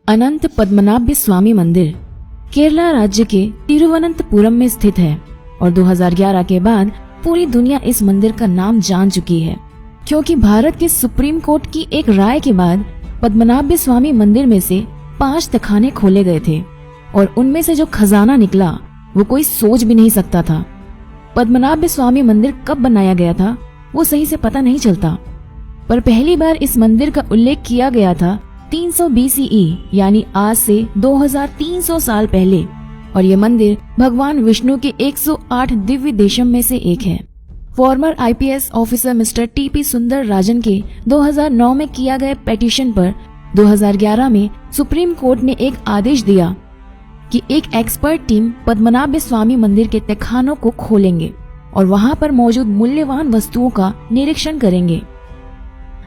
अनंत पद्मनाभ स्वामी मंदिर केरला राज्य के तिरुवनंतपुरम में स्थित है और 2011 के बाद पूरी दुनिया इस मंदिर का नाम जान चुकी है, क्योंकि भारत के सुप्रीम कोर्ट की एक राय के बाद पद्मनाभ स्वामी मंदिर में से 5 तहखाने खोले गए थे और उनमें से जो खजाना निकला वो कोई सोच भी नहीं सकता था। पद्मनाभ स्वामी मंदिर कब बनाया गया था वो सही से पता नहीं चलता, पर पहली बार इस मंदिर का उल्लेख किया गया था 300 BCE यानी आज से 2300 साल पहले, और ये मंदिर भगवान विष्णु के 108 दिव्य देशम में से एक है। Farmer IPS officer mister TP सुंदर राजन के 2009 में किया गया पिटीशन पर 2011 में सुप्रीम कोर्ट ने एक आदेश दिया कि एक एक्सपर्ट टीम पद्मनाभ स्वामी मंदिर के तहखानों को खोलेंगे और वहां पर मौजूद मूल्यवान वस्तुओं का निरीक्षण करेंगे।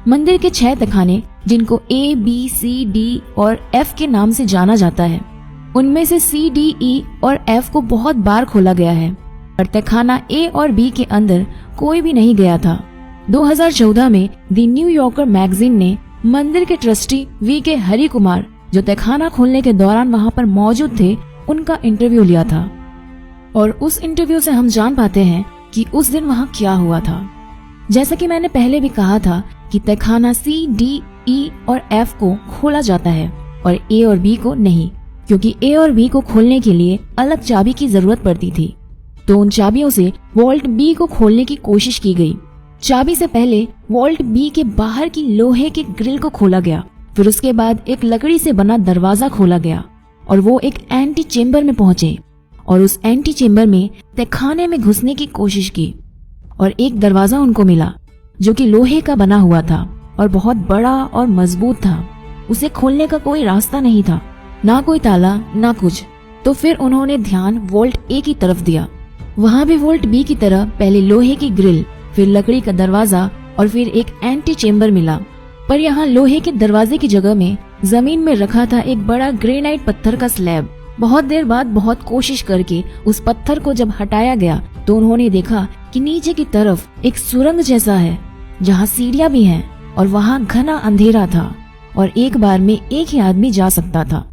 मंदिर के 6 तहखाने, जिनको A, B, C, D और F के नाम से जाना जाता है, उनमें से C, D, E और F को बहुत बार खोला गया है और तहखाना A और B के अंदर कोई भी नहीं गया था। 2014 में द न्यू यॉर्कर मैगजीन ने मंदिर के ट्रस्टी VK हरि कुमार, जो तहखाना खोलने के दौरान वहां पर मौजूद थे, उनका इंटरव्यू लिया था और उस इंटरव्यू से हम जान पाते हैं कि उस दिन वहां क्या हुआ था। जैसा कि मैंने पहले भी कहा था कि तहखाना C, D, E और F को खोला जाता है और A और B को नहीं, क्योंकि A और B को खोलने के लिए अलग चाबी की जरूरत पड़ती थी। तो उन चाबियों से वॉल्ट B को खोलने की कोशिश की गई। चाबी से पहले वॉल्ट B के बाहर की लोहे के ग्रिल को खोला गया, फिर उसके बाद एक लकड़ी से बना दरवाजा खोला गया और वो एक एंटी चेम्बर में पहुंचे और उस एंटी चेम्बर में तहखाने में घुसने की कोशिश की और एक दरवाजा उनको मिला जो कि लोहे का बना हुआ था और बहुत बड़ा और मजबूत था। उसे खोलने का कोई रास्ता नहीं था, ना कोई ताला ना कुछ। तो फिर उन्होंने ध्यान वॉल्ट A की तरफ दिया। वहाँ भी वॉल्ट B की तरह पहले लोहे की ग्रिल, फिर लकड़ी का दरवाजा और फिर एक एंटी चेम्बर मिला, पर यहाँ लोहे के दरवाजे की जगह में जमीन में रखा था एक बड़ा ग्रेनाइट पत्थर का स्लैब। बहुत देर बाद बहुत कोशिश करके उस पत्थर को जब हटाया गया तो उन्होंने देखा कि नीचे की तरफ एक सुरंग जैसा है जहाँ सीढ़ियां भी हैं और वहाँ घना अंधेरा था और एक बार में एक ही आदमी जा सकता था।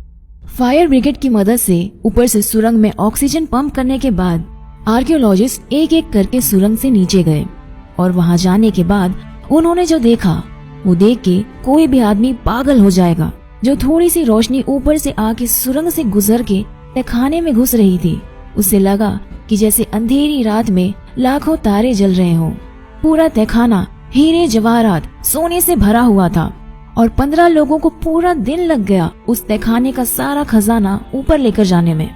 फायर ब्रिगेड की मदद से ऊपर से सुरंग में ऑक्सीजन पंप करने के बाद आर्कियोलॉजिस्ट एक एक करके सुरंग से नीचे गए और वहाँ जाने के बाद उन्होंने जो देखा वो देख के कोई भी आदमी पागल हो जाएगा। जो थोड़ी सी रोशनी ऊपर से आके सुरंग से गुजर के तहखाने में घुस रही थी, उससे लगा कि जैसे अंधेरी रात में लाखों तारे जल रहे हों। पूरा तहखाना हीरे जवाहरात सोने से भरा हुआ था और 15 लोगों को पूरा दिन लग गया उस तहखाने का सारा खजाना ऊपर लेकर जाने में।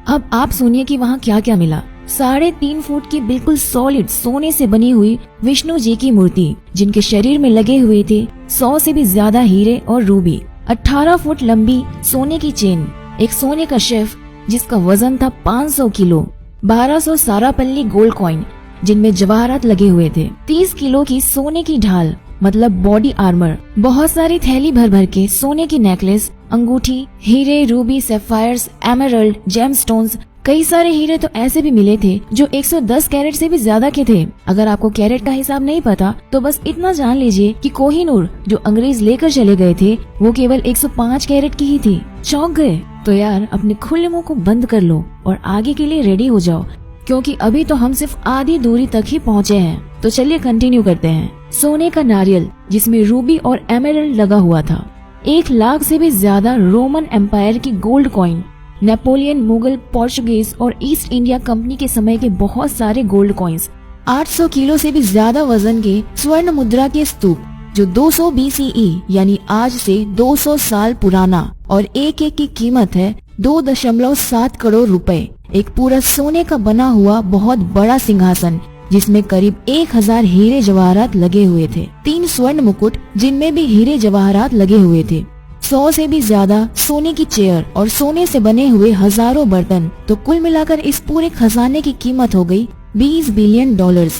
अब आप सुनिए कि वहाँ क्या क्या मिला। 3.5 फुट की बिल्कुल सॉलिड सोने से बनी हुई विष्णु जी की मूर्ति, जिनके शरीर में लगे हुए थे 100 से भी ज्यादा हीरे और रूबी। 18 फुट लंबी सोने की चेन, एक सोने का शेफ जिसका वजन था 500 किलो, 1200 सारापल्ली गोल्ड कॉइन जिनमें जवाहरात लगे हुए थे, 30 किलो की सोने की ढाल मतलब बॉडी आर्मर, बहुत सारी थैली भर भर के सोने की नेकलेस, अंगूठी, हीरे, रूबी, सैफायर्स, एमरल्ड, जेमस्टोन्स। कई सारे हीरे तो ऐसे भी मिले थे जो 110 कैरेट से भी ज्यादा के थे। अगर आपको कैरेट का हिसाब नहीं पता तो बस इतना जान लीजिए कि कोहिनूर जो अंग्रेज लेकर चले गए थे वो केवल 105 कैरेट की ही थी। चौंक गए? तो यार अपने खुले मुंह को बंद कर लो और आगे के लिए रेडी हो जाओ, क्योंकि अभी तो हम सिर्फ आधी दूरी तक ही पहुँचे हैं। तो चलिए कंटिन्यू करते हैं। सोने का नारियल जिसमें रूबी और एमरल्ड लगा हुआ था, 1 लाख से भी ज्यादा रोमन एम्पायर की gold coin, Napoleon, Mughal, Portuguese और ईस्ट इंडिया कंपनी के समय के बहुत सारे गोल्ड कॉइन्स, 800 किलो से भी ज्यादा वजन के स्वर्ण मुद्रा के स्तूप जो 200 BCE यानी आज से 200 साल पुराना और एक एक की कीमत है 2.7 करोड़ रुपए। एक पूरा सोने का बना हुआ बहुत बड़ा सिंहासन जिसमें करीब 1000 हीरे जवाहरात लगे हुए थे, 3 स्वर्ण मुकुट जिनमें भी हीरे जवाहरात लगे हुए थे, 100 से भी ज्यादा सोने की चेयर और सोने से बने हुए हजारों बर्तन। तो कुल मिलाकर इस पूरे खजाने की कीमत हो गई $20 बिलियन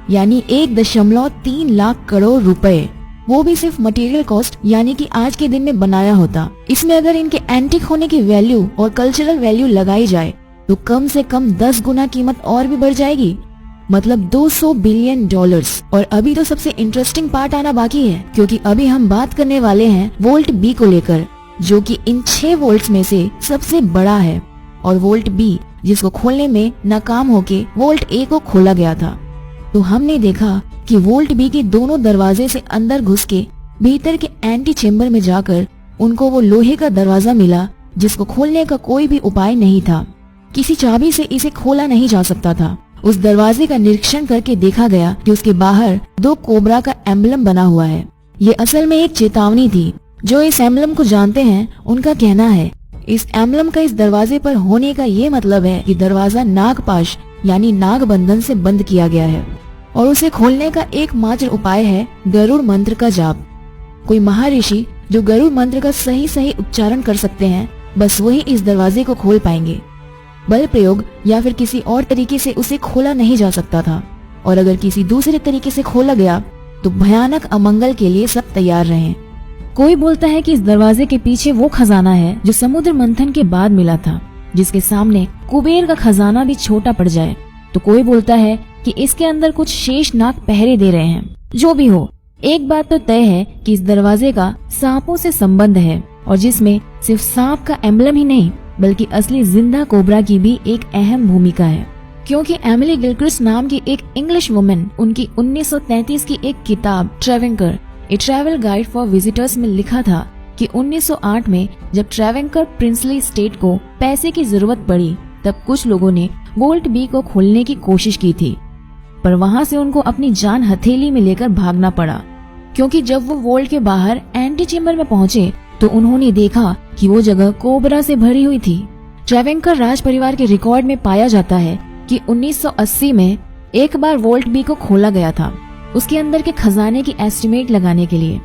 यानी 1.3 लाख करोड़ रुपए। वो भी सिर्फ मटेरियल कॉस्ट यानी कि आज के दिन में बनाया होता। इसमें अगर इनके एंटीक होने की वैल्यू और कल्चरल वैल्यू लगाई जाए तो कम से कम 10 गुना कीमत और भी बढ़ जाएगी, मतलब $200 बिलियन। और अभी तो सबसे इंटरेस्टिंग पार्ट आना बाकी है, क्योंकि अभी हम बात करने वाले हैं वोल्ट बी को लेकर। जो कि इन 6 वोल्ट्स में से सबसे बड़ा है, और वोल्ट बी जिसको खोलने में नाकाम होके वोल्ट ए को खोला गया था। तो हमने देखा कि वोल्ट बी के दोनों दरवाजे से अंदर घुस के भीतर के एंटी चेम्बर में जाकर उनको वो लोहे का दरवाजा मिला जिसको खोलने का कोई भी उपाय नहीं था। किसी चाबी से इसे खोला नहीं जा सकता था। उस दरवाजे का निरीक्षण करके देखा गया कि उसके बाहर 2 कोबरा का एम्बलम बना हुआ है। ये असल में एक चेतावनी थी। जो इस एम्बलम को जानते हैं उनका कहना है इस एम्बलम का इस दरवाजे पर होने का ये मतलब है कि दरवाजा नागपाश यानी नाग बंधन से बंद किया गया है और उसे खोलने का एकमात्र उपाय है गरुड़ मंत्र का जाप। कोई महर्षि जो गरुड़ मंत्र का सही उच्चारण कर सकते हैं, बस वही इस दरवाजे को खोल पाएंगे। बल प्रयोग या फिर किसी और तरीके से उसे खोला नहीं जा सकता था, और अगर किसी दूसरे तरीके से खोला गया तो भयानक अमंगल के लिए सब तैयार रहें। कोई बोलता है कि इस दरवाजे के पीछे वो खजाना है जो समुद्र मंथन के बाद मिला था, जिसके सामने कुबेर का खजाना भी छोटा पड़ जाए। तो कोई बोलता है कि इसके अंदर कुछ शेष नाग पहरे दे रहे हैं। जो भी हो, एक बात तो तय है कि इस दरवाजे का सांपों से संबंध है, और जिसमें सिर्फ सांप का एम्बलम ही नहीं बल्कि असली जिंदा कोबरा की भी एक अहम भूमिका है। क्योंकि एमिली गिलक्रिस्ट नाम की एक इंग्लिश वुमन उनकी 1933 की एक किताब ट्रेवेंकर ए ट्रैवल गाइड फॉर विजिटर्स में लिखा था कि 1908 में जब ट्रेवेंकर प्रिंसली स्टेट को पैसे की जरूरत पड़ी तब कुछ लोगों ने वोल्ट बी को खोलने की कोशिश की थी, पर वहां से उनको अपनी जान हथेली में लेकर भागना पड़ा। क्योंकि जब वो वोल्ट के बाहर एंटी चेम्बर में पहुंचे तो उन्होंने देखा कि वो जगह कोबरा से भरी हुई थी। ट्रेवेंकर राज परिवार के रिकॉर्ड में पाया जाता है कि 1980 में एक बार वोल्ट बी को खोला गया था, उसके अंदर के खजाने की एस्टिमेट लगाने के लिए।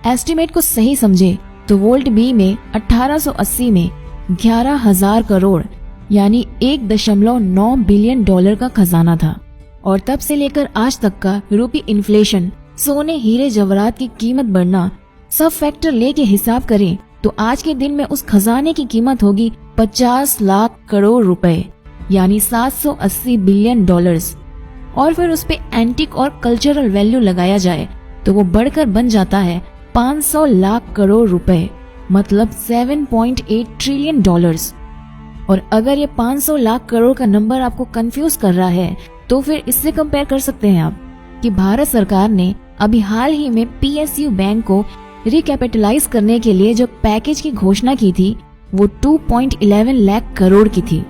एस्टिमेट को सही समझे तो वोल्ट बी में 1880 में 11,000 करोड़ यानी 1.9 बिलियन डॉलर का खजाना था, और तब से लेकर आज तक का यूरोपीय इन्फ्लेशन, सोने हीरे जवाहरात की कीमत बढ़ना, सब फैक्टर लेके हिसाब करें तो आज के दिन में उस खजाने की कीमत होगी 50 लाख करोड़ रुपए यानी 780 बिलियन डॉलर्स। और फिर उस पे एंटिक और कल्चरल वैल्यू लगाया जाए तो वो बढ़कर बन जाता है 500 लाख करोड़ रुपए, मतलब 7.8 ट्रिलियन डॉलर्स। और अगर ये 500 लाख करोड़ का नंबर आपको कंफ्यूज कर रहा है तो फिर इससे कंपेयर कर सकते हैं आप कि भारत सरकार ने अभी हाल ही में PSU बैंक को रिकैपिटलाइज करने के लिए जो पैकेज की घोषणा की थी वो 2.11 लाख करोड़ की थी।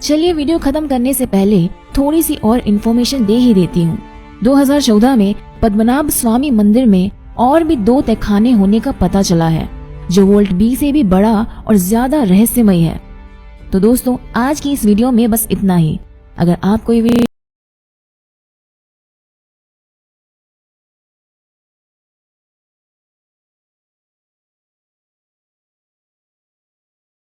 चलिए वीडियो खत्म करने से पहले थोड़ी सी और इन्फॉर्मेशन दे ही देती हूँ। 2014 में पद्मनाभ स्वामी मंदिर में और भी 2 तहखाने होने का पता चला है जो वोल्ट बी से भी बड़ा और ज्यादा रहस्यमय है। तो दोस्तों, आज की इस वीडियो में बस इतना ही। अगर आपको ये वीडियो